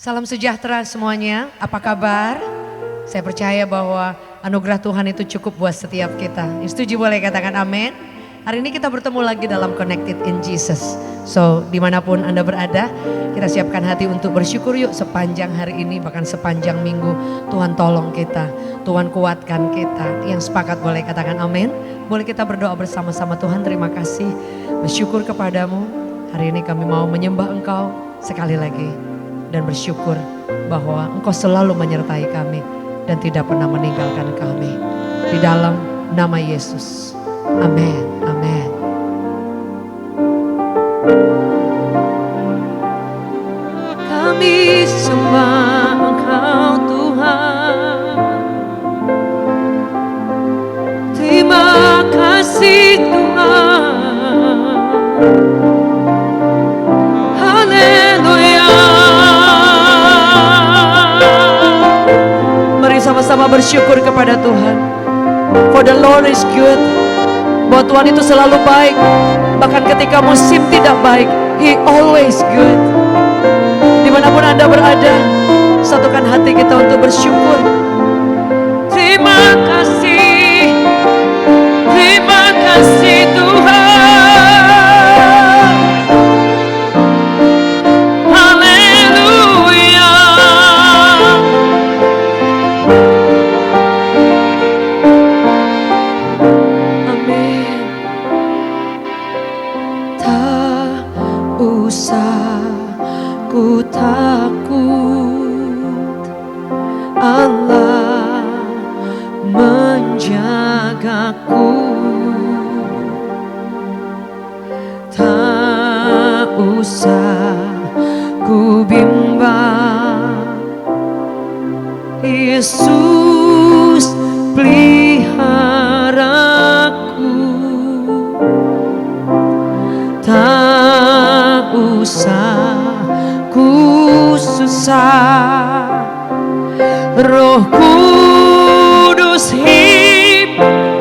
Salam sejahtera semuanya, apa kabar? Saya percaya bahwa anugerah Tuhan itu cukup buat setiap kita. Yang setuju boleh katakan amin. Hari ini kita bertemu lagi dalam Connected in Jesus. So dimanapun Anda berada, kita siapkan hati untuk bersyukur yuk sepanjang hari ini, bahkan sepanjang minggu. Tuhan tolong kita, Tuhan kuatkan kita. Yang sepakat boleh katakan amin. Boleh kita berdoa bersama-sama. Tuhan terima kasih, bersyukur kepadamu. Hari ini kami mau menyembah Engkau sekali lagi. Dan bersyukur bahwa Engkau selalu menyertai kami dan tidak pernah meninggalkan kami. Di dalam nama Yesus. Amin. Amin. Kami sembah Engkau Tuhan. Terima kasih Tuhan. Sama-sama bersyukur kepada Tuhan. For the Lord is good. Bahwa Tuhan itu selalu baik. Bahkan ketika musim tidak baik, He always good. Dimanapun Anda berada, satukan hati kita untuk bersyukur. Terima kasih. Terima kasih Tuhan. Yesus peliharaku, tak usah ku susah, Roh Kudus hiburku,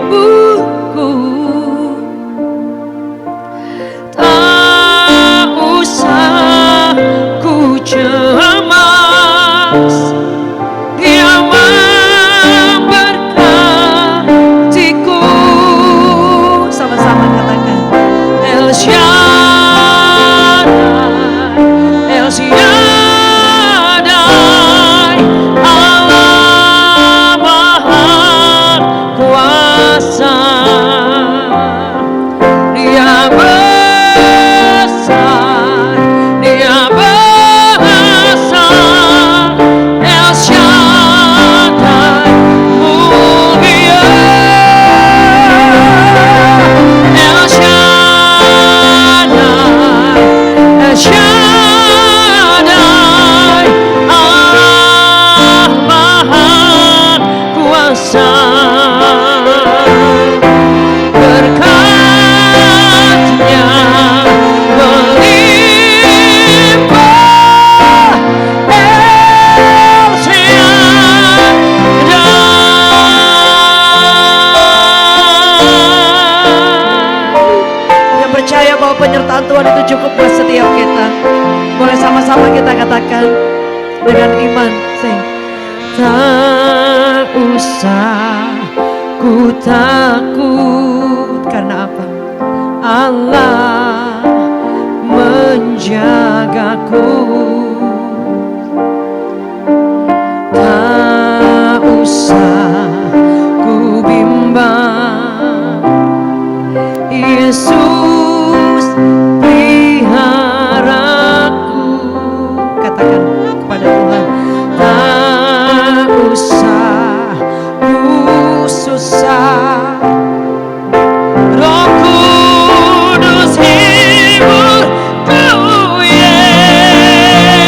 tak usah ku cemas. Penyertaan Tuhan itu cukup buat setiap kita. Boleh sama-sama kita katakan dengan iman. Sing. Tak usah ku takut. Karena apa? Allah menjagaku. Tak usah ku bimbang. Yesus Roh Kudus hibur ku, yeah.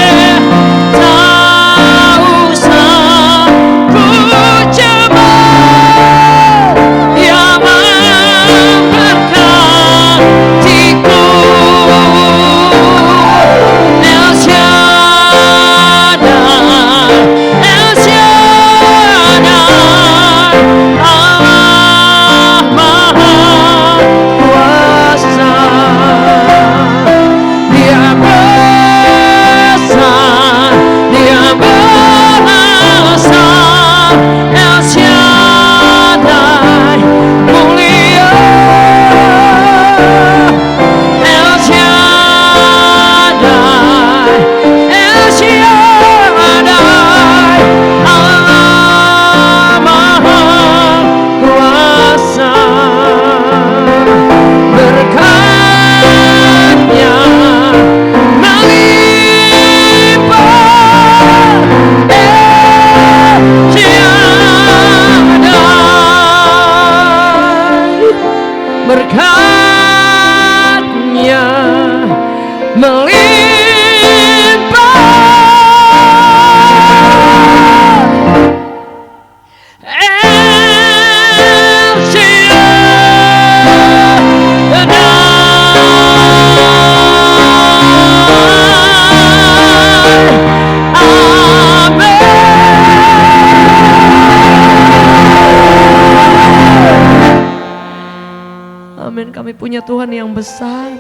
punya Tuhan yang besar.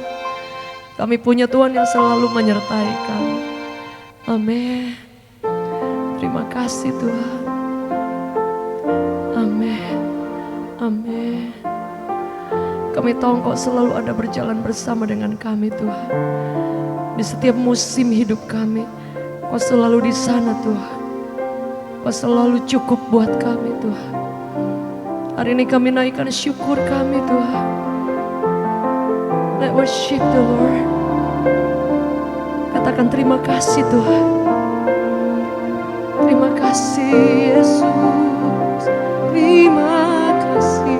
Kami punya Tuhan yang selalu menyertai kami. Amin. Terima kasih Tuhan. Amin. Amin. Kami tahu Engkau selalu ada berjalan bersama dengan kami Tuhan. Di setiap musim hidup kami, Engkau selalu di sana Tuhan. Engkau selalu cukup buat kami Tuhan. Hari ini kami naikkan syukur kami Tuhan. Let's worship the Lord. Katakan terima kasih Tuhan. Terima kasih Yesus. Terima kasih.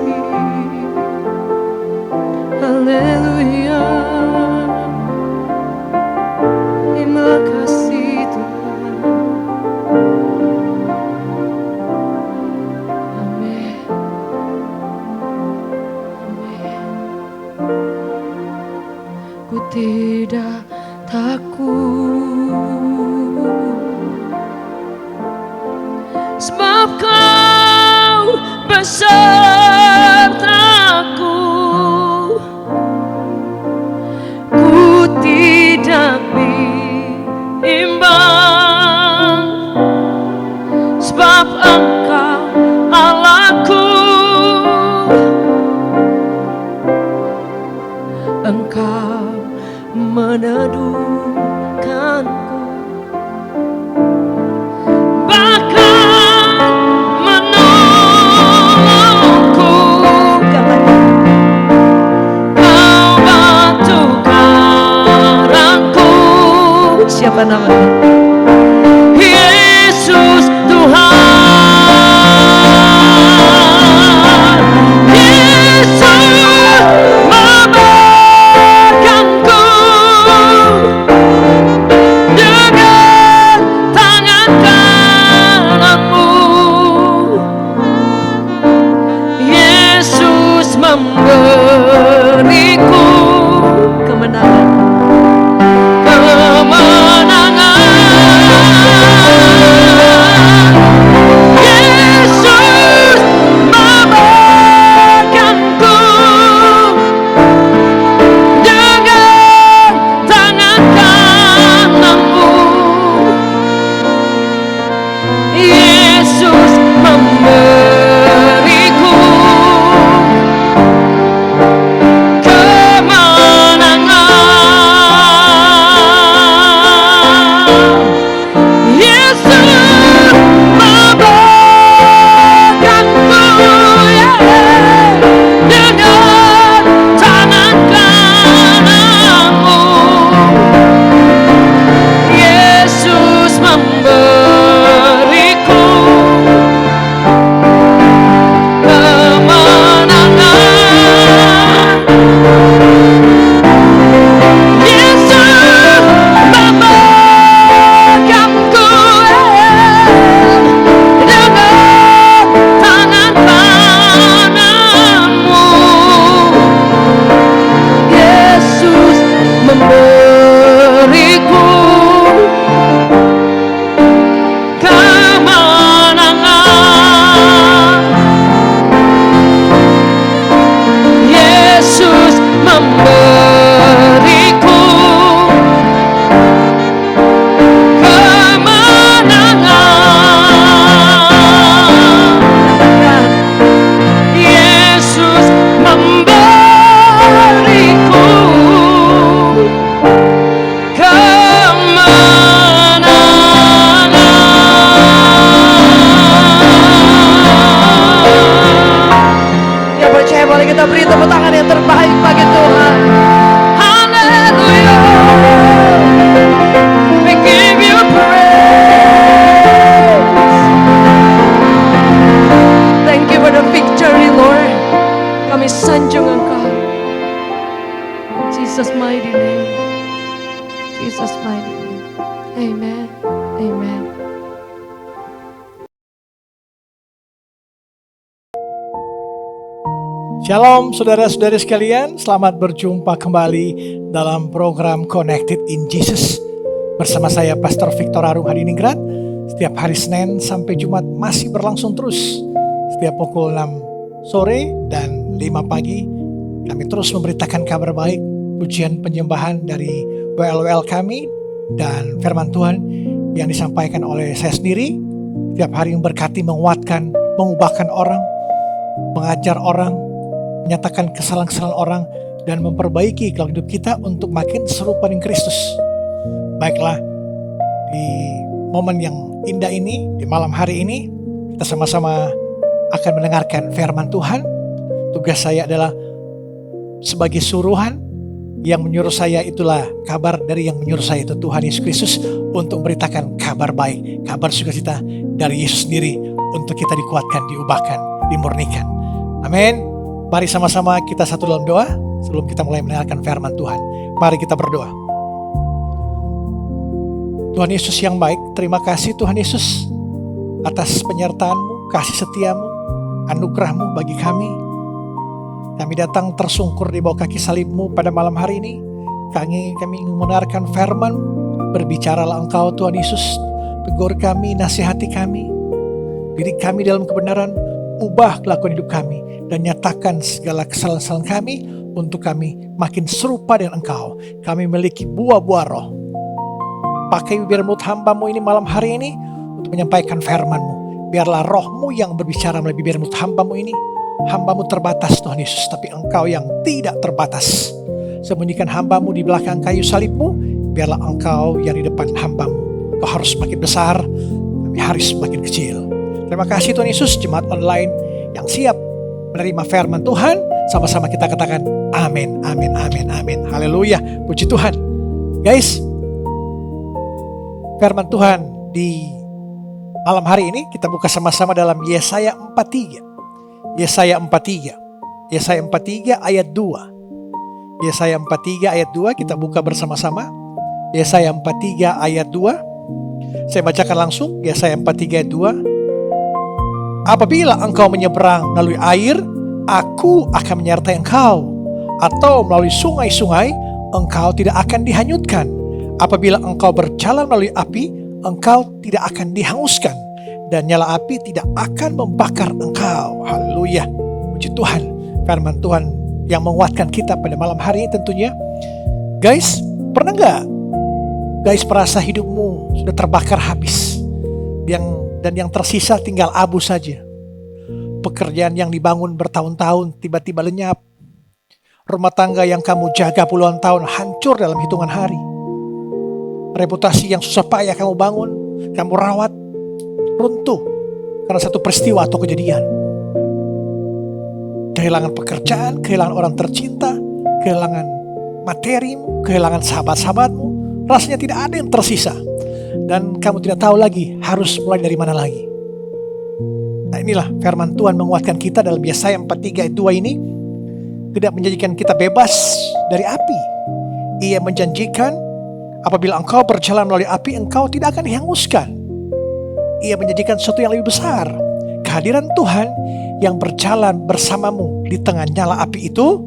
Haleluya. Terima kasih Tuhan. Amin. Amin. Ku tidak takut, sebab Kau besertaku. Ku tidak bimbang, sebab Engkau Allahku. Engkau meneduhkanku, bahkan menolongku. Kau batu karangku. Siapa namanya? Yesus Tuhan. Yesus memegangku dengan tangan kananmu. Yesus memberiku kemenangan. Yesus memegangku dengan tangan kananmu. Yesus memberiku kita beri tepuk tangan yang terbaik bagi Tuhan. Haleluya. We give you praise. Thank you for the victory, Lord. Kami sanjung Engkau. In Jesus mighty name. Jesus mighty name. Amen. Amen. Shalom saudara-saudari sekalian, selamat berjumpa kembali dalam program Connected in Jesus. Bersama saya Pastor Victor Arung Hadiningrat, setiap hari Senin sampai Jumat masih berlangsung terus. Setiap pukul 6 sore dan 5 pagi Kami terus memberitakan kabar baik, pujian penyembahan dari WL kami, dan firman Tuhan yang disampaikan oleh saya sendiri. Setiap hari memberkati, menguatkan, mengubahkan orang, mengajar orang, menyatakan kesalahan-kesalahan orang, dan memperbaiki kalau hidup kita untuk makin serupa dengan Kristus. Baiklah, di momen yang indah ini, di malam hari ini, kita sama-sama akan mendengarkan firman Tuhan. Tugas saya adalah sebagai suruhan, yang menyuruh saya itulah kabar dari yang menyuruh saya, itu Tuhan Yesus Kristus, untuk memberitakan kabar baik, kabar sukacita dari Yesus sendiri, untuk kita dikuatkan, diubahkan, dimurnikan. Amin. Mari sama-sama kita satu dalam doa sebelum kita mulai mendengarkan firman Tuhan. Mari kita berdoa. Tuhan Yesus yang baik, terima kasih Tuhan Yesus atas penyertaan-Mu, kasih setia-Mu, anugerah-Mu bagi kami. Kami datang tersungkur di bawah kaki salib-Mu pada malam hari ini. Kami ingin mendengarkan firman. Berbicaralah Engkau Tuhan Yesus. Tegur kami, nasihati kami. Didik kami dalam kebenaran. Ubah kelakuan hidup kami. Dan nyatakan segala kesalahan kami untuk kami makin serupa dengan Engkau. Kami memiliki buah-buah roh. Pakai bibir mulut hamba-Mu ini malam hari ini untuk menyampaikan firman-Mu. Biarlah roh-Mu yang berbicara melalui bibir mulut hamba-Mu ini. Hamba-Mu terbatas Tuhan Yesus, tapi Engkau yang tidak terbatas. Sembunyikan hamba-Mu di belakang kayu salib-Mu, biarlah Engkau yang di depan hamba-Mu. Engkau harus semakin besar, kami harus semakin kecil. Terima kasih Tuhan Yesus. Jemaat online yang siap menerima firman Tuhan, sama-sama kita katakan amin, amin, amin, amin. Haleluya, puji Tuhan. Guys, firman Tuhan di malam hari ini kita buka sama-sama dalam Yesaya 43. Yesaya 43. Yesaya 43 ayat 2. Yesaya 43 ayat 2 kita buka bersama-sama. Yesaya 43 ayat 2. Saya bacakan langsung Yesaya 43 ayat 2. Apabila engkau menyeberang melalui air, aku akan menyertai engkau. Atau melalui sungai-sungai, engkau tidak akan dihanyutkan. Apabila engkau berjalan melalui api, engkau tidak akan dihanguskan. Dan nyala api tidak akan membakar engkau. Haleluya, puji Tuhan. Firman Tuhan yang menguatkan kita pada malam hari ini tentunya. Guys, pernah gak guys merasa hidupmu sudah terbakar habis, dan yang tersisa tinggal abu saja? Pekerjaan yang dibangun bertahun-tahun tiba-tiba lenyap. Rumah tangga yang kamu jaga puluhan tahun hancur dalam hitungan hari. Reputasi yang susah payah kamu bangun, kamu rawat, runtuh karena satu peristiwa atau kejadian. Kehilangan pekerjaan, kehilangan orang tercinta, kehilangan materimu, kehilangan sahabat-sahabatmu. Rasanya tidak ada yang tersisa, dan kamu tidak tahu lagi harus mulai dari mana lagi. Nah, inilah firman Tuhan menguatkan kita dalam Yesaya 43 ayat 2 ini. Tidak menjanjikan kita bebas dari api. Ia menjanjikan apabila engkau berjalan melalui api, engkau tidak akan dihanguskan. Ia menjanjikan sesuatu yang lebih besar. Kehadiran Tuhan yang berjalan bersamamu di tengah nyala api itu,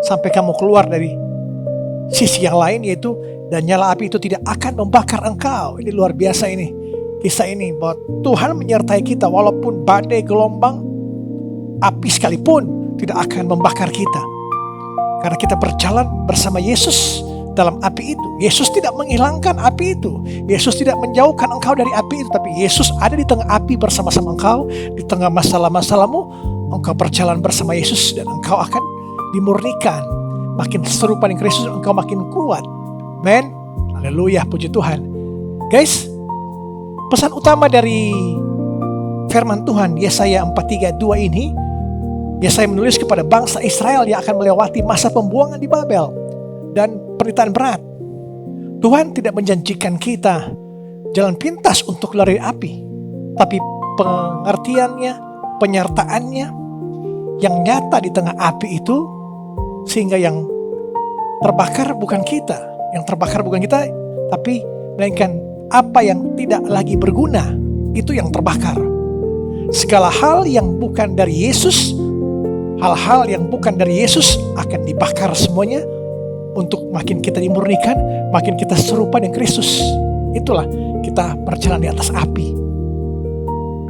sampai kamu keluar dari sisi yang lain, yaitu dan nyala api itu tidak akan membakar engkau. Ini luar biasa ini. Kisah ini bahwa Tuhan menyertai kita walaupun badai, gelombang, api sekalipun tidak akan membakar kita. Karena kita berjalan bersama Yesus dalam api itu. Yesus tidak menghilangkan api itu. Yesus tidak menjauhkan engkau dari api itu. Tapi Yesus ada di tengah api bersama-sama engkau. Di tengah masalah-masalahmu, engkau berjalan bersama Yesus dan engkau akan dimurnikan. Makin serupa dengan Kristus, engkau makin kuat. Amen. Haleluya, puji Tuhan. Guys, pesan utama dari firman Tuhan Yesaya 43:2 ini, Yesaya menulis kepada bangsa Israel yang akan melewati masa pembuangan di Babel dan penderitaan berat. Tuhan tidak menjanjikan kita jalan pintas untuk lari api, tapi pengertiannya, penyertaannya yang nyata di tengah api itu, sehingga yang terbakar bukan kita, tapi melainkan apa yang tidak lagi berguna, itu yang terbakar. Segala hal yang bukan dari Yesus, hal-hal yang bukan dari Yesus akan dibakar semuanya untuk makin kita dimurnikan, makin kita serupa dengan Kristus. Itulah kita berjalan di atas api.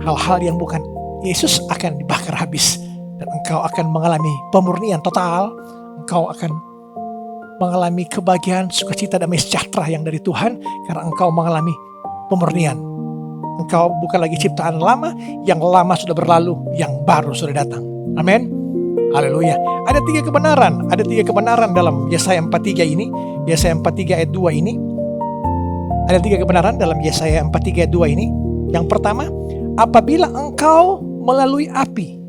Hal-hal yang bukan Yesus akan dibakar habis Dan engkau akan mengalami pemurnian total. Engkau akan mengalami kebahagiaan, sukacita, damai sejahtera yang dari Tuhan. Karena engkau mengalami pemurnian. Engkau bukan lagi ciptaan lama, yang lama sudah berlalu, yang baru sudah datang. Amin. Haleluya. Ada tiga kebenaran dalam Yesaya 43 ini. Yesaya 43 ayat 2 ini. Ada tiga kebenaran dalam Yesaya 43 ayat 2 ini. Yang pertama, apabila engkau melalui api.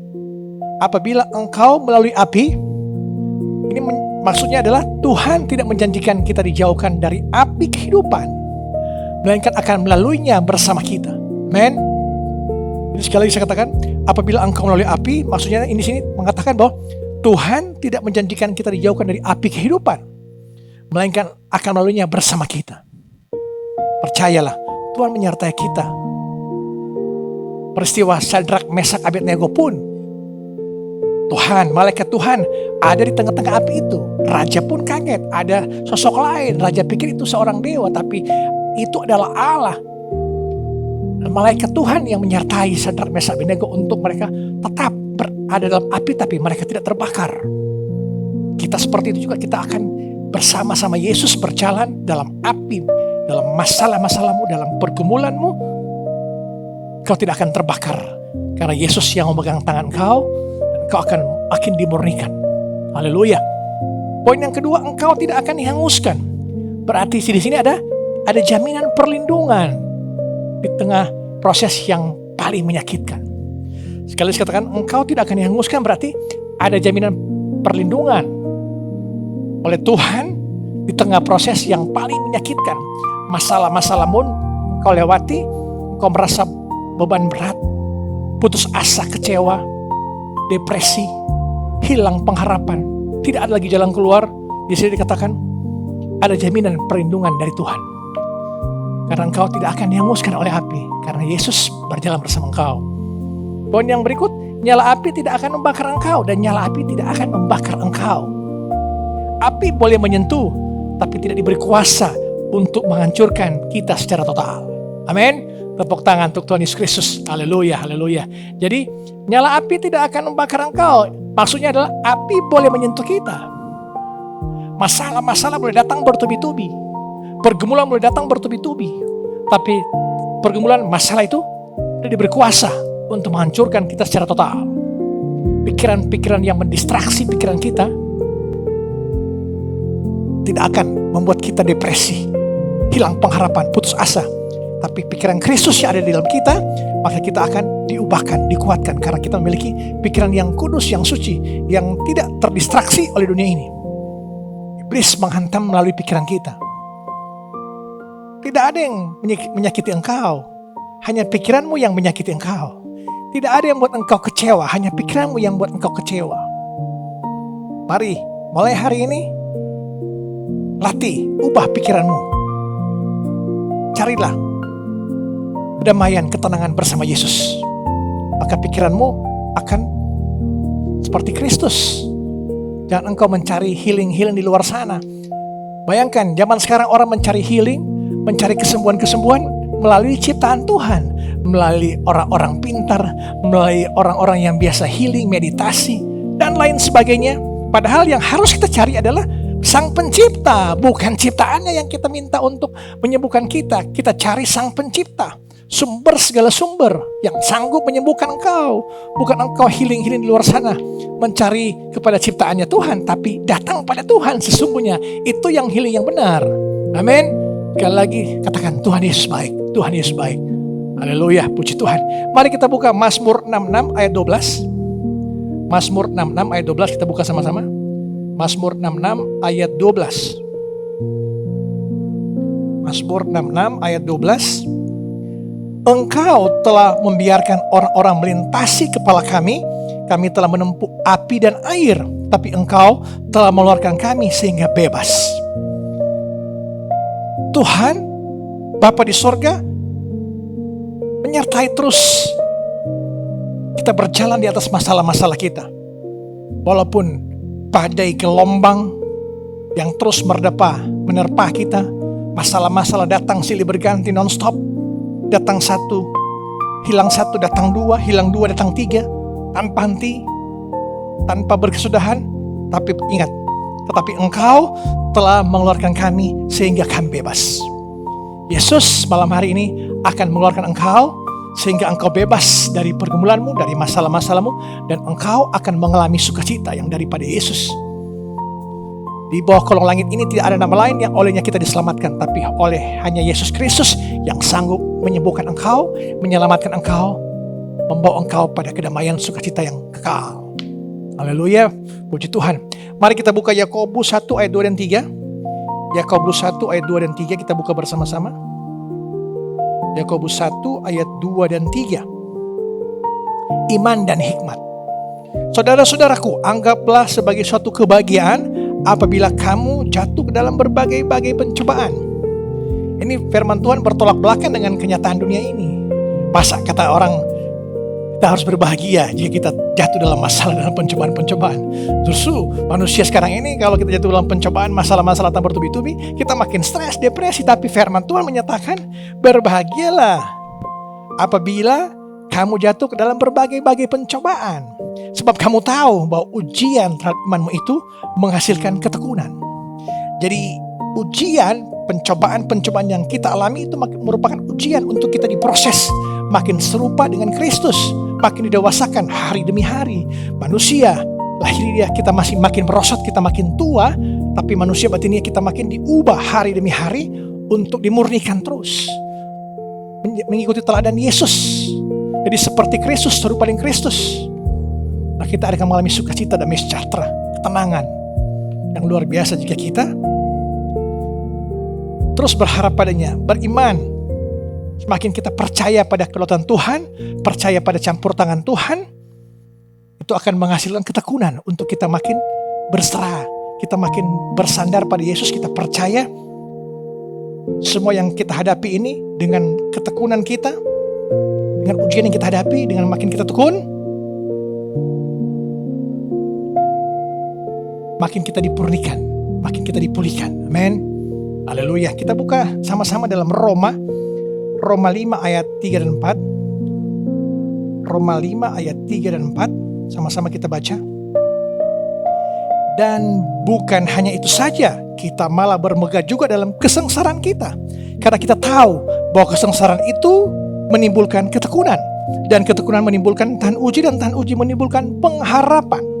Apabila engkau melalui api, ini maksudnya adalah Tuhan tidak menjanjikan kita dijauhkan dari api kehidupan, melainkan akan melaluinya bersama kita. Amen. Jadi sekali lagi saya katakan, apabila engkau melalui api, maksudnya ini sini mengatakan bahwa Tuhan tidak menjanjikan kita dijauhkan dari api kehidupan, melainkan akan melaluinya bersama kita. Percayalah, Tuhan menyertai kita. Peristiwa Sadrak, Mesak, Abednego pun Tuhan, malaikat Tuhan ada di tengah-tengah api itu. Raja pun kaget, ada sosok lain. Raja pikir itu seorang dewa, tapi itu adalah Allah. Malaikat Tuhan yang menyertai Sadrak, Mesak, Abednego untuk mereka tetap berada dalam api, tapi mereka tidak terbakar. Kita seperti itu juga, kita akan bersama-sama Yesus berjalan dalam api, dalam masalah-masalahmu, dalam pergumulanmu. Kau tidak akan terbakar, karena Yesus yang memegang tangan kau, dan kau akan makin dimurnikan. Haleluya. Poin yang kedua, engkau tidak akan dihanguskan. Berarti di sini ada jaminan perlindungan di tengah proses yang paling menyakitkan. Sekali lagi katakan, engkau tidak akan dihanguskan, berarti ada jaminan perlindungan oleh Tuhan di tengah proses yang paling menyakitkan. Masalah-masalahmu engkau lewati, engkau merasa beban berat, putus asa, kecewa, depresi, hilang pengharapan, tidak ada lagi jalan keluar. Di sini dikatakan ada jaminan perlindungan dari Tuhan. Karena engkau tidak akan dihanguskan oleh api, karena Yesus berjalan bersama engkau. Poin yang berikut, nyala api tidak akan membakar engkau, dan nyala api tidak akan membakar engkau. Api boleh menyentuh, tapi tidak diberi kuasa untuk menghancurkan kita secara total. Amin. Tepuk tangan untuk Tuhan Yesus Kristus. Haleluya, haleluya. Jadi nyala api tidak akan membakar engkau. Maksudnya adalah api boleh menyentuh kita. Masalah-masalah boleh datang bertubi-tubi. Pergumulan boleh datang bertubi-tubi. Tapi pergumulan masalah itu tidak diberi kuasa untuk menghancurkan kita secara total. Pikiran-pikiran yang mendistraksi pikiran kita tidak akan membuat kita depresi, hilang pengharapan, putus asa. Tapi pikiran Kristus yang ada di dalam kita, maka kita akan diubahkan, dikuatkan. Karena kita memiliki pikiran yang kudus, yang suci, yang tidak terdistraksi oleh dunia ini. Iblis menghantam melalui pikiran kita. Tidak ada yang menyakiti engkau, hanya pikiranmu yang menyakiti engkau. Tidak ada yang buat engkau kecewa, hanya pikiranmu yang buat engkau kecewa. Mari, mulai hari ini, latih, ubah pikiranmu. Carilah kedamaian, ketenangan bersama Yesus. Maka pikiranmu akan seperti Kristus. Jangan engkau mencari healing di luar sana. Bayangkan, zaman sekarang orang mencari healing, mencari kesembuhan-kesembuhan melalui ciptaan Tuhan, melalui orang-orang pintar, melalui orang-orang yang biasa healing, meditasi, dan lain sebagainya. Padahal yang harus kita cari adalah Sang Pencipta, bukan ciptaannya yang kita minta untuk menyembuhkan kita. Kita cari Sang Pencipta, sumber segala sumber yang sanggup menyembuhkan engkau. Bukan engkau healing di luar sana mencari kepada ciptaannya Tuhan, tapi datang pada Tuhan sesungguhnya. Itu yang healing yang benar. Amin. Sekali lagi katakan, Tuhan Yesus baik, Tuhan Yesus baik. Haleluya, puji Tuhan. Mari kita buka Mazmur 66 ayat 12. Mazmur 66 ayat 12 kita buka sama-sama. Mazmur 66 ayat 12. Mazmur 66 ayat 12. Engkau telah membiarkan orang-orang melintasi kepala kami. Kami telah menempuh api dan air, tapi engkau telah mengeluarkan kami sehingga bebas. Tuhan, Bapa di sorga, menyertai terus kita berjalan di atas masalah-masalah kita. Walaupun badai gelombang yang terus menerpa kita, masalah-masalah datang silih berganti non-stop. Datang satu, hilang satu, datang dua, hilang dua, datang tiga, tanpa henti. tanpa berkesudahan, tapi ingat, tetapi Engkau telah mengeluarkan kami sehingga kami bebas. Yesus malam hari ini akan mengeluarkan engkau sehingga engkau bebas dari pergumulanmu, dari masalah-masalahmu, dan engkau akan mengalami sukacita yang daripada Yesus. Di bawah kolong langit ini tidak ada nama lain yang olehnya kita diselamatkan, tapi oleh hanya Yesus Kristus yang sanggup menyembuhkan engkau, menyelamatkan engkau, membawa engkau pada kedamaian sukacita yang kekal. Haleluya, puji Tuhan. Mari kita buka Yakobus 1 ayat 2 dan 3. Yakobus 1 ayat 2 dan 3 kita buka bersama-sama. Yakobus 1 ayat 2 dan 3. Iman dan hikmat. Saudara-saudaraku, anggaplah sebagai suatu kebahagiaan apabila kamu jatuh ke dalam berbagai-bagai pencobaan. Ini firman Tuhan bertolak belakang dengan kenyataan dunia ini. Masa kata orang kita harus berbahagia jika kita jatuh dalam masalah, dalam pencobaan-pencobaan. Justru manusia sekarang ini kalau kita jatuh dalam pencobaan, masalah-masalah tak bertubi-tubi, kita makin stres, depresi. Tapi firman Tuhan menyatakan, berbahagialah apabila kamu jatuh ke dalam berbagai-bagai pencobaan. Sebab kamu tahu bahwa ujian terhadap imanmu itu menghasilkan ketekunan. Jadi ujian, pencobaan-pencobaan yang kita alami itu merupakan ujian untuk kita diproses makin serupa dengan Kristus, makin didewasakan hari demi hari. Manusia lahiriah kita masih makin merosot, kita makin tua, tapi manusia batinnya kita makin diubah hari demi hari untuk dimurnikan terus mengikuti teladan Yesus. Jadi seperti Kristus, serupa dengan Kristus. Nah, kita akan mengalami sukacita, damai sejahtera, ketenangan yang luar biasa jika kita terus berharap padanya, beriman. Semakin kita percaya pada kedaulatan Tuhan, percaya pada campur tangan Tuhan, itu akan menghasilkan ketekunan untuk kita makin berserah, kita makin bersandar pada Yesus. Kita percaya semua yang kita hadapi ini dengan ketekunan kita, dengan ujian yang kita hadapi, dengan makin kita tekun, makin kita dipurnikan, makin kita dipulihkan. Amin. Haleluya. Kita buka sama-sama dalam Roma 5 ayat 3 dan 4. Roma 5 ayat 3 dan 4. Sama-sama kita baca. Dan bukan hanya itu saja, kita malah bermegah juga dalam kesengsaraan kita. Karena kita tahu bahwa kesengsaraan itu menimbulkan ketekunan. Dan ketekunan menimbulkan tahan uji, dan tahan uji menimbulkan pengharapan.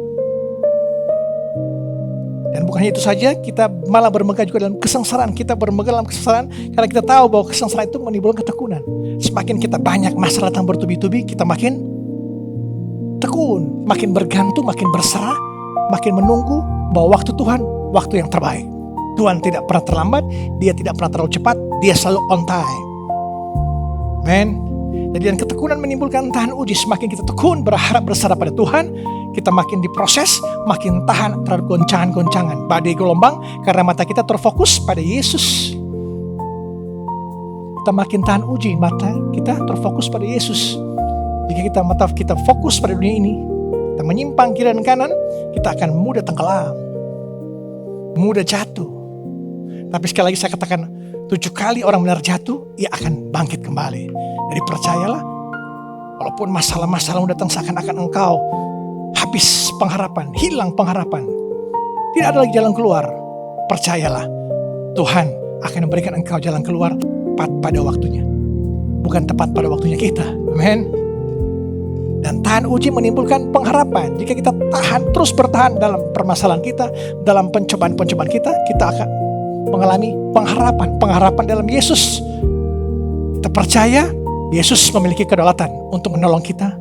Dan bukan hanya itu saja, kita malah bermegah juga dalam kesengsaraan. Kita bermegah dalam kesengsaraan karena kita tahu bahwa kesengsaraan itu menimbulkan ketekunan. Semakin kita banyak masalah datang bertubi-tubi, kita makin tekun, makin bergantung, makin berserah, makin menunggu bahwa waktu Tuhan, waktu yang terbaik. Tuhan tidak pernah terlambat, Dia tidak pernah terlalu cepat, Dia selalu on time. Amen. Jadi dan ketekunan menimbulkan tahan uji. Semakin kita tekun, berharap, berserah pada Tuhan, kita makin diproses, makin tahan terhadap goncangan-goncangan, badai gelombang, karena mata kita terfokus pada Yesus. Kita makin tahan uji, mata kita terfokus pada Yesus. Jika mata kita fokus pada dunia ini, kita menyimpang kiri dan kanan, kita akan mudah tenggelam, mudah jatuh. Tapi sekali lagi saya katakan, 7 kali orang benar jatuh, ia akan bangkit kembali. Jadi percayalah, walaupun masalah-masalah datang seakan-akan engkau habis pengharapan, hilang pengharapan, tidak ada lagi jalan keluar, percayalah, Tuhan akan memberikan engkau jalan keluar tepat pada waktunya, bukan tepat pada waktunya kita. Amin. Dan tahan uji menimbulkan pengharapan. Jika kita terus bertahan dalam permasalahan kita, dalam pencobaan-pencobaan kita akan mengalami pengharapan dalam Yesus. Kita percaya Yesus memiliki kedaulatan untuk menolong kita,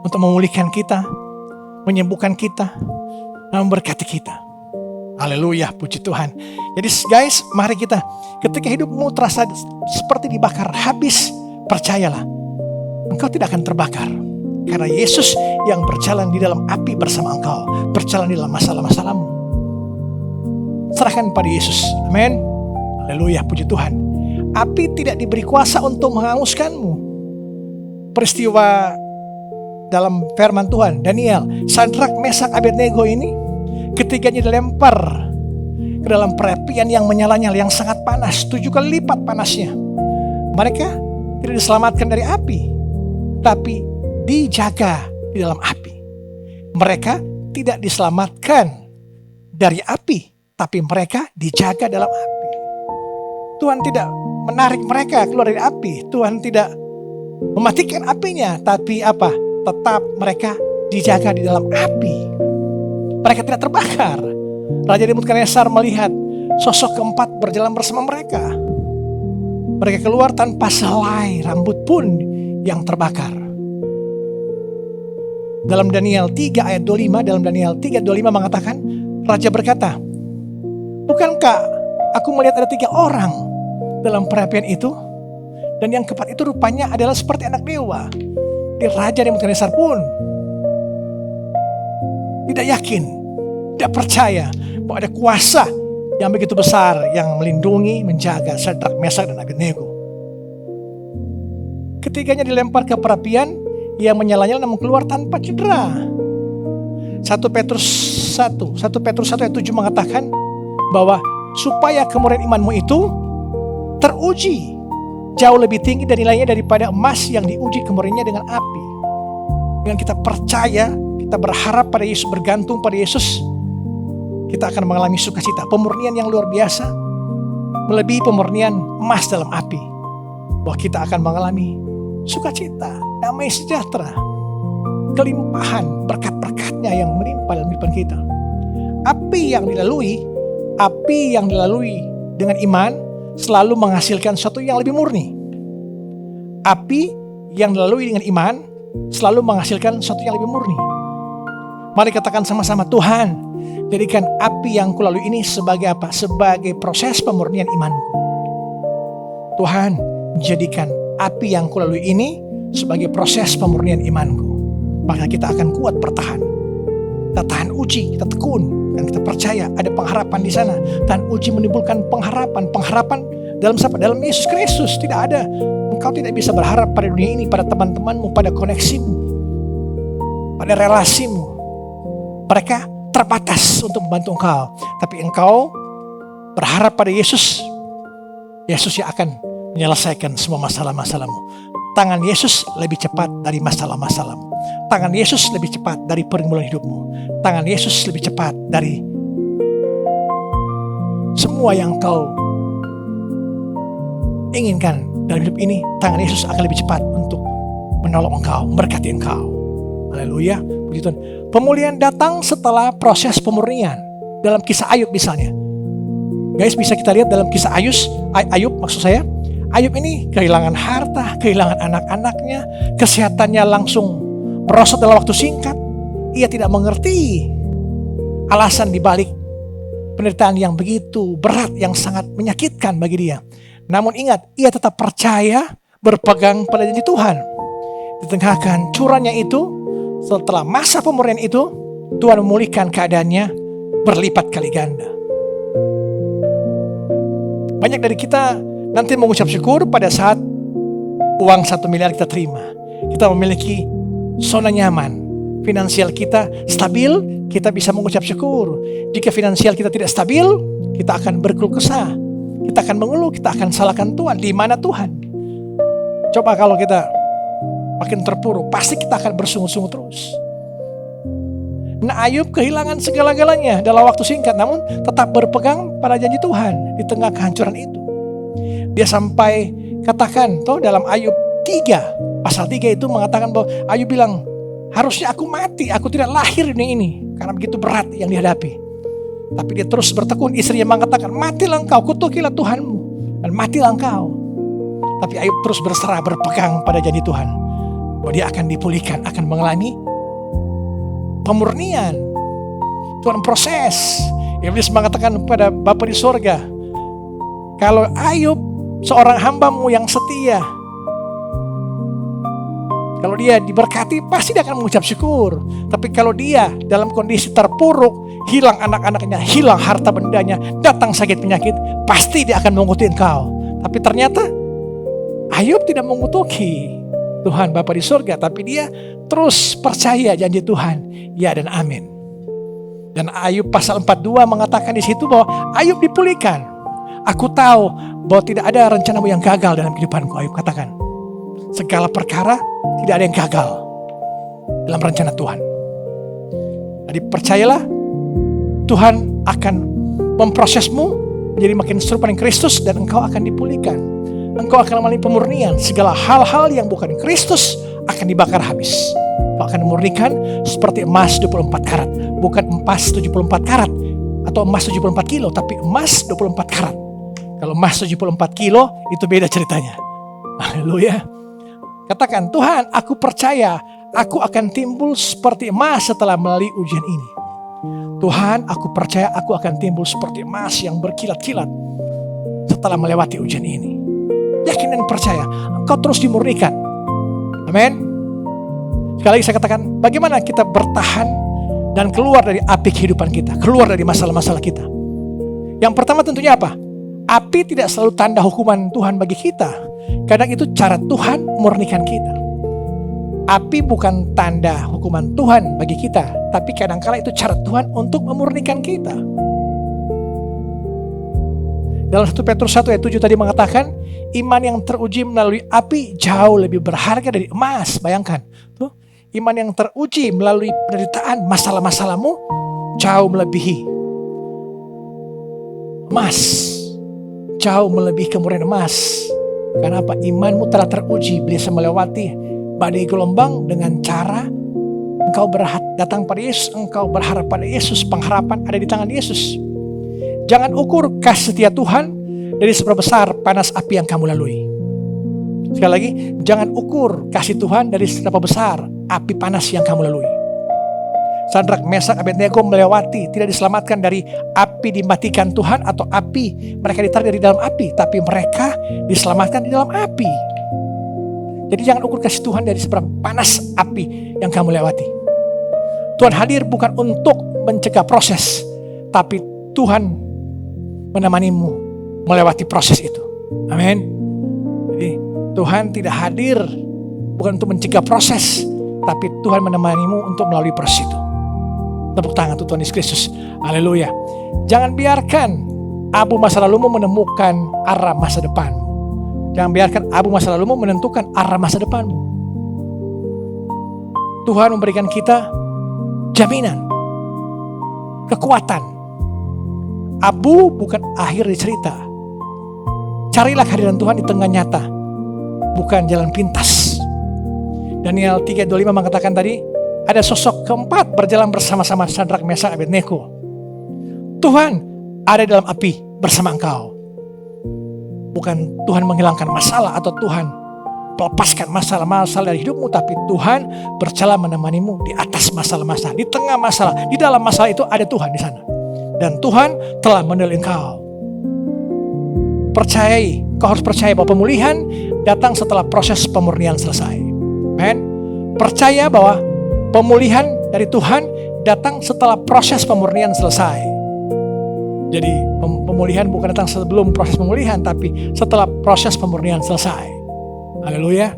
untuk memulihkan kita, menyembuhkan kita, dan memberkati kita. Haleluya, puji Tuhan. Jadi guys, mari kita, ketika hidupmu terasa seperti dibakar habis, percayalah, engkau tidak akan terbakar. Karena Yesus yang berjalan di dalam api bersama engkau, berjalan di dalam masalah-masalahmu. Serahkan pada Yesus. Amin. Haleluya, puji Tuhan. Api tidak diberi kuasa untuk menghanguskanmu. Peristiwa dalam firman Tuhan, Daniel, Sadrak, Mesak, Abednego ini ketiganya dilempar ke dalam perapian yang menyala-nyala, yang sangat panas, 7 kali lipat panasnya. Mereka tidak diselamatkan dari api, tapi dijaga di dalam api. Mereka tidak diselamatkan dari api, tapi mereka dijaga dalam api. Tuhan tidak menarik mereka keluar dari api. Tuhan tidak mematikan apinya, tapi apa? Tetap mereka dijaga di dalam api. Mereka tidak terbakar. Raja Nebukadnezar melihat sosok keempat berjalan bersama mereka. Mereka keluar tanpa sehelai rambut pun yang terbakar. Dalam Daniel 3 ayat 25, dalam Daniel 3:25 mengatakan, Raja berkata, bukankah aku melihat ada 3 orang dalam perapian itu? Dan yang keempat itu rupanya adalah seperti anak dewa. Di Raja Nebukadnezar pun tidak yakin, tidak percaya bahwa ada kuasa yang begitu besar yang melindungi, menjaga Sadrak, Mesak, dan Abednego. Ketiganya dilempar ke perapian, ia menyala-nyala namun keluar tanpa cedera. 1 Petrus 1 ayat 7 mengatakan bahwa supaya kemurnian imanmu itu teruji jauh lebih tinggi dan nilainya daripada emas yang diuji kemurniannya dengan api. Dengan kita percaya, kita berharap pada Yesus, bergantung pada Yesus, kita akan mengalami sukacita, pemurnian yang luar biasa, melebihi pemurnian emas dalam api. Bahwa kita akan mengalami sukacita, damai sejahtera, kelimpahan berkat-berkatnya yang melimpah dalam kehidupan kita. Api yang dilalui dengan iman selalu menghasilkan sesuatu yang lebih murni. Api yang dilalui dengan iman selalu menghasilkan sesuatu yang lebih murni. Mari katakan sama-sama, Tuhan, jadikan api yang kulalui ini sebagai apa? Sebagai proses pemurnian imanku. Tuhan, jadikan api yang kulalui ini sebagai proses pemurnian imanku. Maka kita akan kuat bertahan. Kita tahan uji, kita tekun, dan kita percaya ada pengharapan di sana. Tahan uji menimbulkan pengharapan dalam siapa? Dalam Yesus Kristus. Tidak ada. Engkau tidak bisa berharap pada dunia ini, pada teman-temanmu, pada koneksimu, pada relasimu. Mereka terbatas untuk membantu engkau. Tapi engkau berharap pada Yesus. Yesus yang akan menyelesaikan semua masalah-masalahmu. Tangan Yesus lebih cepat dari masalah-masalahmu. Tangan Yesus lebih cepat dari pergumulan hidupmu. Tangan Yesus lebih cepat dari semua yang kau inginkan dalam hidup ini. Tangan Yesus akan lebih cepat untuk menolong engkau, memberkati engkau. Haleluya, puji Tuhan. Pemulihan datang setelah proses pemurnian. Dalam kisah Ayub misalnya. Guys, bisa kita lihat dalam kisah Ayub maksud saya. Ayub ini kehilangan harta, kehilangan anak-anaknya, kesehatannya langsung merosot dalam waktu singkat. Ia tidak mengerti alasan dibalik penderitaan yang begitu berat, yang sangat menyakitkan bagi dia. Namun ingat, ia tetap percaya, berpegang pada janji Tuhan. Di tengah kehancurannya itu, setelah masa pemurnian itu, Tuhan memulihkan keadaannya berlipat kali ganda. Banyak dari kita nanti mengucap syukur pada saat uang 1 miliar kita terima. Kita memiliki zona nyaman. Finansial kita stabil, kita bisa mengucap syukur. Jika finansial kita tidak stabil, kita akan berkeluh kesah. Kita akan mengeluh, kita akan salahkan Tuhan. Di mana Tuhan? Coba kalau kita makin terpuruk, pasti kita akan bersungut-sungut terus. Nah, Ayub kehilangan segala-galanya dalam waktu singkat, namun tetap berpegang pada janji Tuhan di tengah kehancuran itu. Dia sampai katakan dalam Ayub 3, pasal 3 itu mengatakan bahwa Ayub bilang, harusnya aku mati, aku tidak lahir di dunia ini karena begitu berat yang dihadapi. Tapi dia terus bertekun. Istrinya mengatakan, matilah engkau, kutukilah Tuhanmu, dan matilah engkau. Tapi Ayub terus berserah, berpegang pada janji Tuhan bahwa dia akan dipulihkan, akan mengalami pemurnian. Tuhan proses. Iblis mengatakan kepada Bapa di sorga, kalau Ayub seorang hambamu yang setia, kalau dia diberkati, pasti dia akan mengucap syukur. Tapi kalau dia dalam kondisi terpuruk, hilang anak-anaknya, hilang harta bendanya, datang sakit penyakit, pasti dia akan mengutuki engkau. Tapi ternyata Ayub tidak mengutuki Tuhan Bapa di surga, tapi dia terus percaya janji Tuhan, ya dan amin. Dan Ayub pasal 42 mengatakan di situ bahwa Ayub dipulihkan. Aku tahu bahwa tidak ada rencanamu yang gagal dalam kehidupanku, Ayub katakan. Segala perkara tidak ada yang gagal dalam rencana Tuhan. Jadi percayalah, Tuhan akan memprosesmu menjadi makin serupa dengan Kristus dan engkau akan dipulihkan. Engkau akan melalui pemurnian. Segala hal-hal yang bukan Kristus akan dibakar habis. Engkau akan memurnikan seperti emas 24 karat. Bukan emas 74 karat atau emas 74 kilo, tapi emas 24 karat. Kalau emas 74 kilo itu beda ceritanya. Haleluya. Katakan, Tuhan, aku percaya aku akan timbul seperti emas setelah melalui ujian ini. Tuhan, aku percaya aku akan timbul seperti emas yang berkilat-kilat setelah melewati ujian ini. Yakin dan percaya, engkau terus dimurnikan. Amin. Sekali lagi saya katakan, bagaimana kita bertahan dan keluar dari api kehidupan kita, keluar dari masalah-masalah kita. Yang pertama tentunya apa? Api tidak selalu tanda hukuman Tuhan bagi kita. Kadang itu cara Tuhan memurnikan kita. Api bukan tanda hukuman Tuhan bagi kita, tapi kadang-kala itu cara Tuhan untuk memurnikan kita. Dalam 1 Petrus 1 ayat 7 tadi mengatakan, iman yang teruji melalui api jauh lebih berharga dari emas. Bayangkan, tuh, iman yang teruji melalui penderitaan, masalah-masalahmu jauh melebihi emas. Jauh melebihi kemurnian emas. Karena apa? Imanmu telah teruji, bisa melewati badai gelombang dengan cara engkau datang pada Yesus, engkau berharap pada Yesus, pengharapan ada di tangan Yesus. Jangan ukur kasih setia Tuhan dari seberapa besar panas api yang kamu lalui. Sekali lagi, jangan ukur kasih Tuhan dari seberapa besar api panas yang kamu lalui. Sadrak, Mesak, Abednego melewati, tidak diselamatkan dari api dimatikan Tuhan atau api mereka ditarik dari dalam api, tapi mereka diselamatkan di dalam api. Jadi jangan ukur kasih Tuhan dari seberapa panas api yang kamu lewati. Tuhan hadir bukan untuk mencegah proses, tapi Tuhan menemanimu melewati proses itu. Amin. Jadi Tuhan tidak hadir bukan untuk mencegah proses, tapi Tuhan menemanimu untuk melalui proses itu. Tepuk tangan untuk Tuhan Yesus Kristus. Haleluya. Jangan biarkan abu masa lalumu menemukan arah masa depanmu. Jangan biarkan abu masa lalumu menentukan arah masa depanmu. Tuhan memberikan kita jaminan, kekuatan. Abu bukan akhir dari cerita. Carilah kehadiran Tuhan di tengah nyata, bukan jalan pintas. Daniel 3:25 mengatakan tadi, ada sosok keempat berjalan bersama-sama Sadrak, Mesak, Abednego. Tuhan ada dalam api bersama engkau. Bukan Tuhan menghilangkan masalah atau Tuhan melepaskan masalah-masalah dari hidupmu, tapi Tuhan berjalan menemanimu di atas masalah-masalah, di tengah masalah, di dalam masalah itu ada Tuhan di sana. Dan Tuhan telah menolong engkau. Percayai, kau harus percaya bahwa pemulihan datang setelah proses pemurnian selesai. Amen. Percaya bahwa pemulihan dari Tuhan datang setelah proses pemurnian selesai. Jadi pemulihan bukan datang sebelum proses pemulihan, tapi setelah proses pemurnian selesai. Haleluya.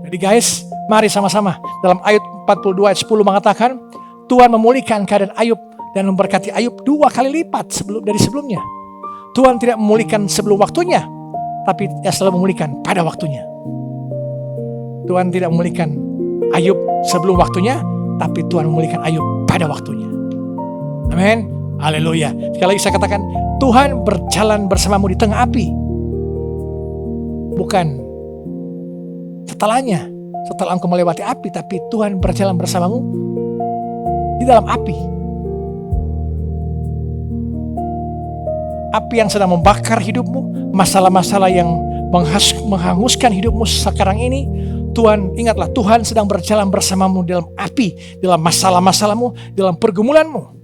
Jadi guys, mari sama-sama. Dalam ayat 42 ayat 10 mengatakan, Tuhan memulihkan keadaan Ayub dan memberkati Ayub 2 kali lipat dari sebelumnya. Tuhan tidak memulihkan sebelum waktunya, tapi Dia selalu memulihkan pada waktunya. Tuhan tidak memulihkan Ayub sebelum waktunya, tapi Tuhan memulihkan Ayub pada waktunya. Amin. Haleluya. Sekali lagi saya katakan, Tuhan berjalan bersamamu di tengah api. Bukan setelahnya, setelah engkau melewati api, tapi Tuhan berjalan bersamamu di dalam api. Api yang sedang membakar hidupmu, masalah-masalah yang menghanguskan hidupmu sekarang ini, Tuhan, ingatlah, Tuhan sedang berjalan bersamamu dalam api, dalam masalah-masalahmu, dalam pergumulanmu.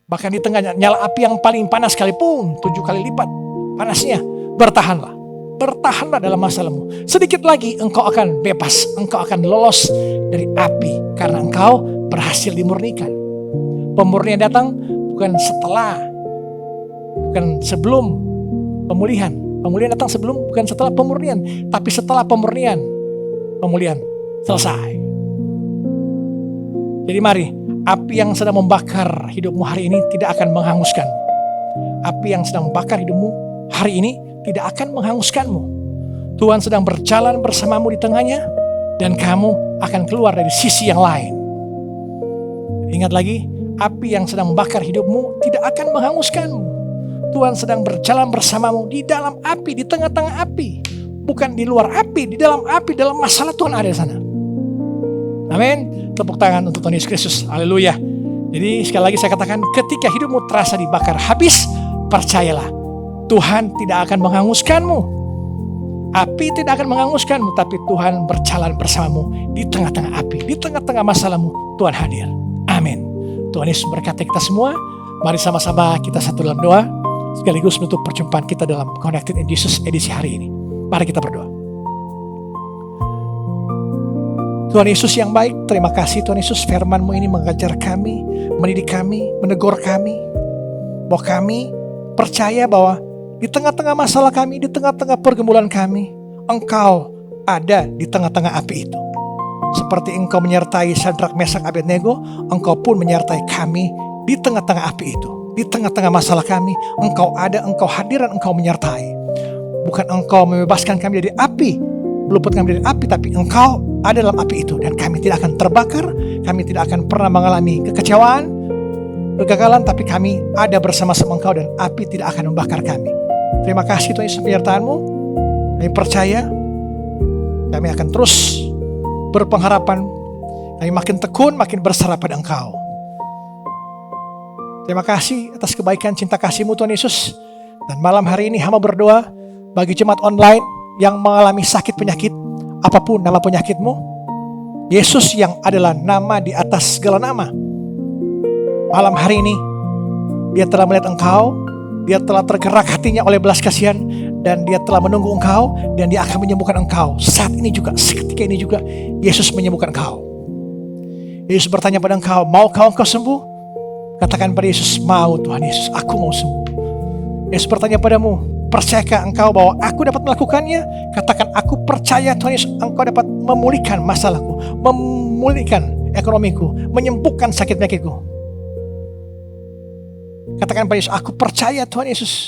Bahkan di tengah nyala api yang paling panas sekalipun, 7 kali lipat panasnya, bertahanlah. Bertahanlah dalam masalahmu. Sedikit lagi engkau akan bebas, engkau akan lolos dari api, karena engkau berhasil dimurnikan. Pemurnian datang bukan setelah, bukan sebelum pemulihan. Pemulihan datang sebelum, bukan setelah pemurnian, tapi setelah pemurnian, pemulihan selesai. Jadi mari, api yang sedang membakar hidupmu hari ini tidak akan menghanguskan. Api yang sedang membakar hidupmu hari ini tidak akan menghanguskanmu. Tuhan sedang berjalan bersamamu di tengahnya, dan kamu akan keluar dari sisi yang lain. Ingat lagi, api yang sedang membakar hidupmu tidak akan menghanguskanmu. Tuhan sedang berjalan bersamamu di dalam api, di tengah-tengah api. Bukan di luar api, di dalam api, dalam masalah Tuhan ada di sana. Amin. Tepuk tangan untuk Tuhan Yesus Kristus. Haleluya. Jadi sekali lagi saya katakan, ketika hidupmu terasa dibakar habis, percayalah, Tuhan tidak akan menghanguskanmu. Api tidak akan menghanguskanmu, tapi Tuhan berjalan bersamamu di tengah-tengah api, di tengah-tengah masalahmu. Tuhan hadir. Amin. Tuhan Yesus berkati kita semua. Mari sama-sama kita satu dalam doa, sekaligus menutup perjumpaan kita dalam Connected in Jesus edisi hari ini. Mari kita berdoa. Tuhan Yesus yang baik, terima kasih Tuhan Yesus, firman-Mu ini mengajar kami, mendidik kami, menegur kami, bahwa kami percaya bahwa di tengah-tengah masalah kami, di tengah-tengah pergumulan kami, Engkau ada di tengah-tengah api itu. Seperti Engkau menyertai Sadrak, Mesak, Abednego, Engkau pun menyertai kami di tengah-tengah api itu. Di tengah-tengah masalah kami, Engkau ada, Engkau hadir dan Engkau menyertai. Bukan Engkau membebaskan kami dari api, meluputkan kami dari api, tapi Engkau ada dalam api itu. Dan kami tidak akan terbakar, kami tidak akan pernah mengalami kekecewaan, kegagalan, tapi kami ada bersama-sama Engkau dan api tidak akan membakar kami. Terima kasih Tuhan Yesus penyertaan-Mu. Kami percaya, kami akan terus berpengharapan, kami makin tekun, makin berserah pada Engkau. Terima kasih atas kebaikan cinta kasih-Mu Tuhan Yesus. Dan malam hari ini hamba berdoa bagi jemaat online yang mengalami sakit penyakit, apapun nama penyakitmu, Yesus yang adalah nama di atas segala nama. Malam hari ini Dia telah melihat engkau, Dia telah tergerak hatinya oleh belas kasihan, dan Dia telah menunggu engkau, dan Dia akan menyembuhkan engkau. Saat ini juga, seketika ini juga, Yesus menyembuhkan engkau. Yesus bertanya pada engkau, maukah engkau sembuh? Katakan pada Yesus, mau Tuhan Yesus, aku mau sembuh. Yesus bertanya padamu, percayakah engkau bahwa aku dapat melakukannya? Katakan, aku percaya Tuhan Yesus, engkau dapat memulihkan masalahku, memulihkan ekonomiku, menyembuhkan sakit penyakitku. Katakan pada Yesus, aku percaya Tuhan Yesus.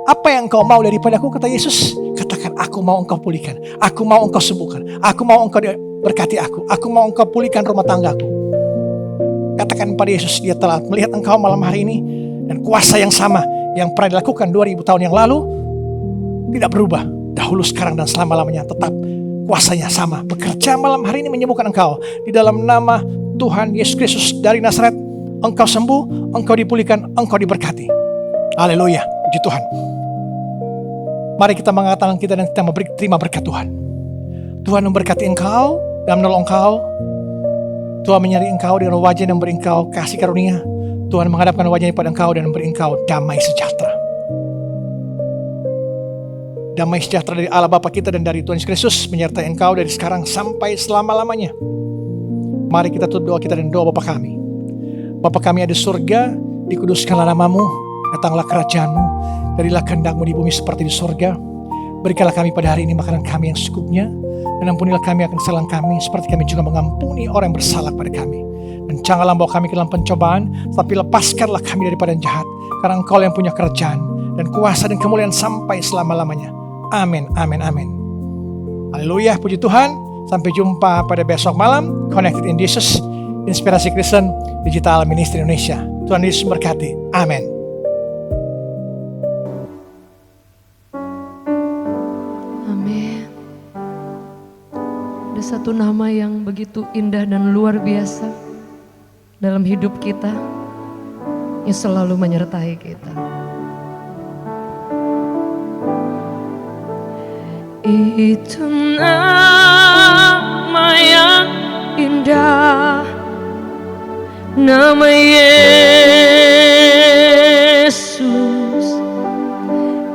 Apa yang engkau mau daripadaku? Kata Yesus, katakan, aku mau engkau pulihkan, aku mau engkau sembuhkan, aku mau engkau berkati aku mau engkau pulihkan rumah tanggaku. Katakan pada Yesus, Dia telah melihat engkau malam hari ini, dan kuasa yang sama yang pernah dilakukan 2000 tahun yang lalu tidak berubah, dahulu, sekarang, dan selama-lamanya. Tetap kuasanya sama, bekerja malam hari ini menyembuhkan engkau. Di dalam nama Tuhan Yesus Kristus dari Nazaret, engkau sembuh, engkau dipulihkan, engkau diberkati. Haleluya, puji Tuhan. Mari kita mengangkat tangan kita dan kita terima berkat Tuhan. Tuhan memberkati engkau dan menolong engkau. Tuhan menyertai engkau dengan wajah dan memberi engkau kasih karunia. Tuhan menghadapkan wajahnya pada engkau dan memberi engkau damai sejahtera. Damai sejahtera dari Allah Bapa kita dan dari Tuhan Yesus Kristus menyertai engkau dari sekarang sampai selama-lamanya. Mari kita tutup doa kita dan doa Bapa kami. Bapa kami ada di surga, dikuduskanlah namamu, datanglah kerajaanmu, jadilah kehendak-Mu di bumi seperti di surga. Berikanlah kami pada hari ini makanan kami yang secukupnya, dan ampunilah kami akan kesalahan kami, seperti kami juga mengampuni orang yang bersalah pada kami. Dan janganlah bawa kami ke dalam pencobaan, tapi lepaskanlah kami daripada yang jahat, karena Engkau yang punya kerajaan, dan kuasa dan kemuliaan sampai selama-lamanya. Amin, amin, amin. Haleluya, puji Tuhan. Sampai jumpa pada besok malam, Connected in Jesus, Inspirasi Kristen Digital Ministry Indonesia. Tuhan Yesus berkati. Amin. Ada satu nama yang begitu indah dan luar biasa dalam hidup kita, yang selalu menyertai kita. Itu nama yang indah, nama Yesus.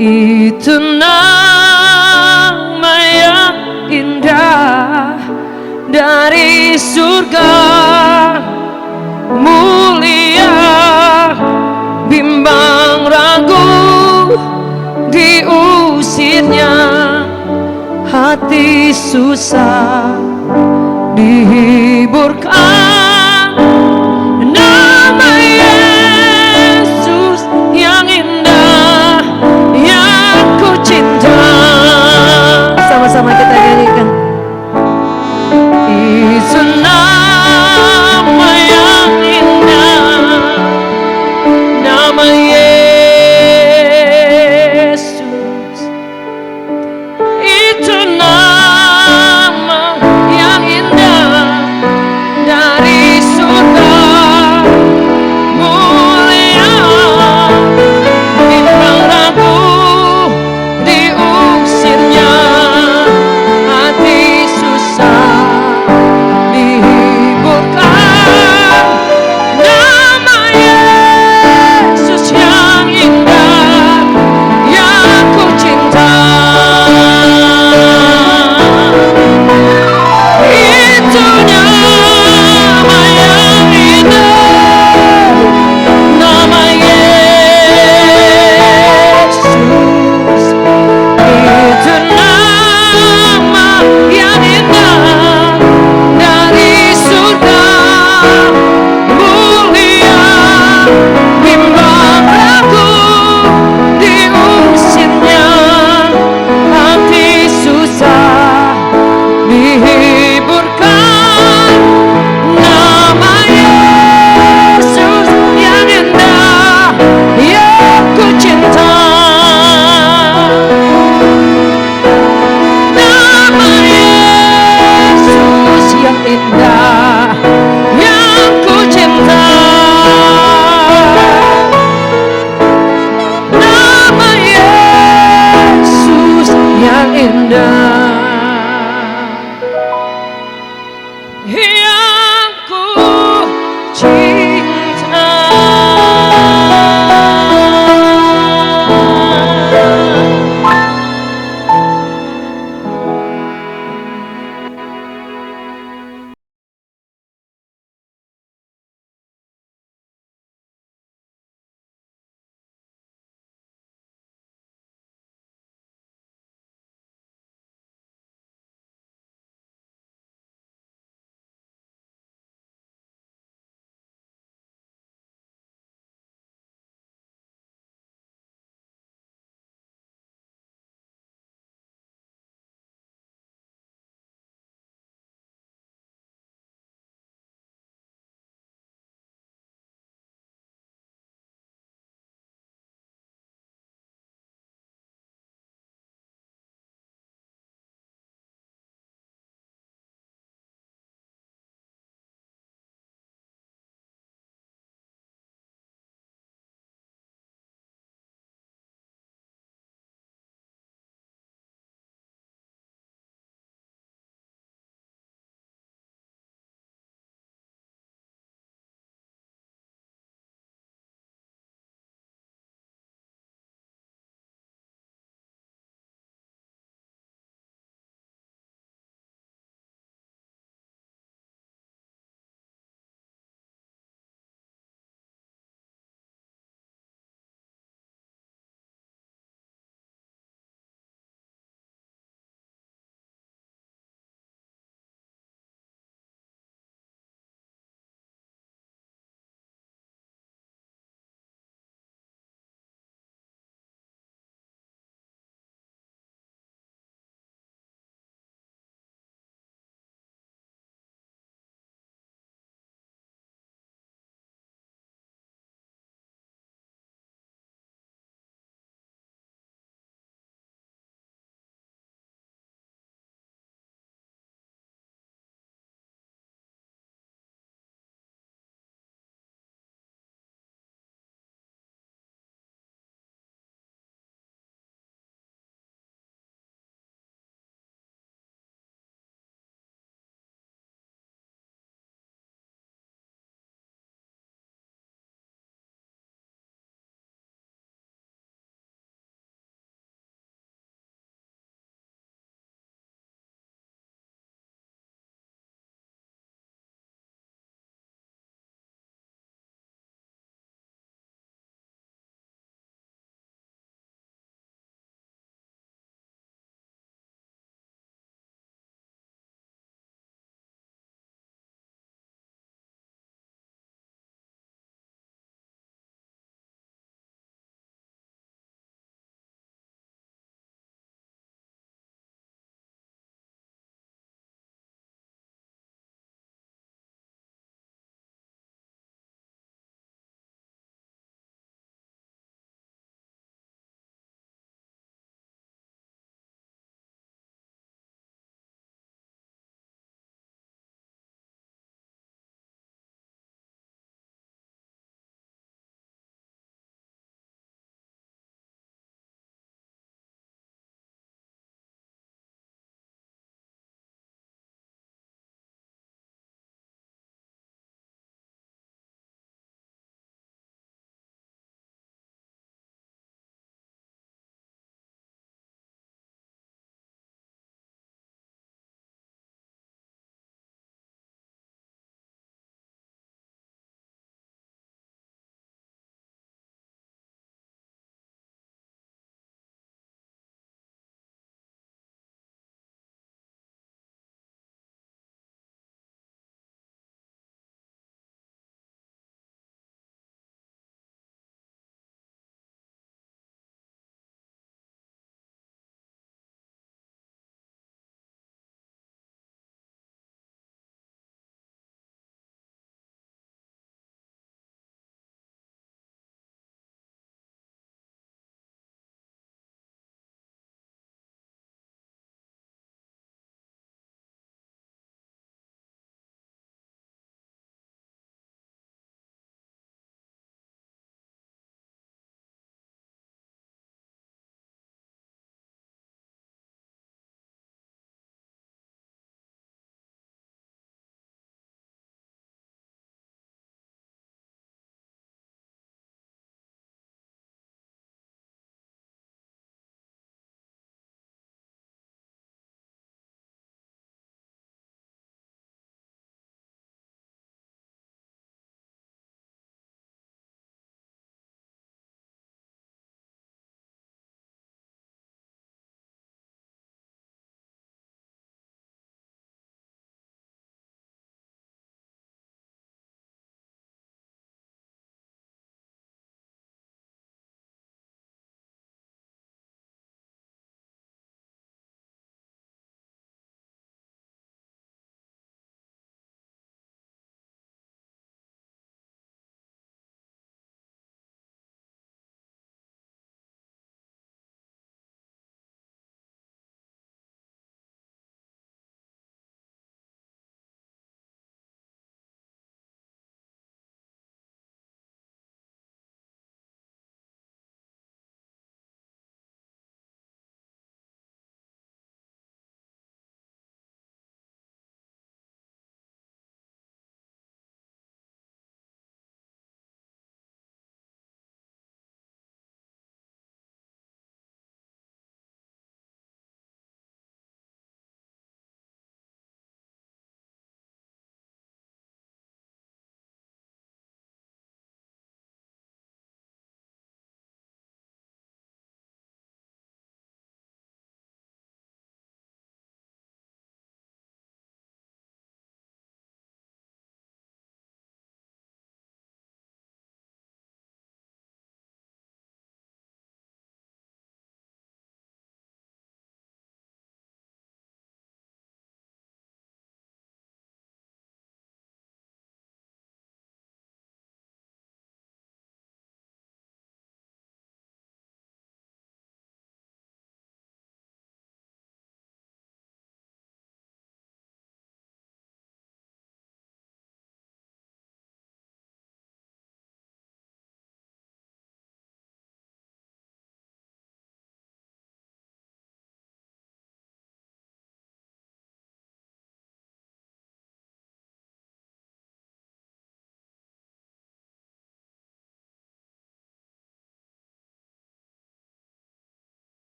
Itu nama yang indah dari surga, mulia, bimbang ragu diusirnya, hati susah dihiburkan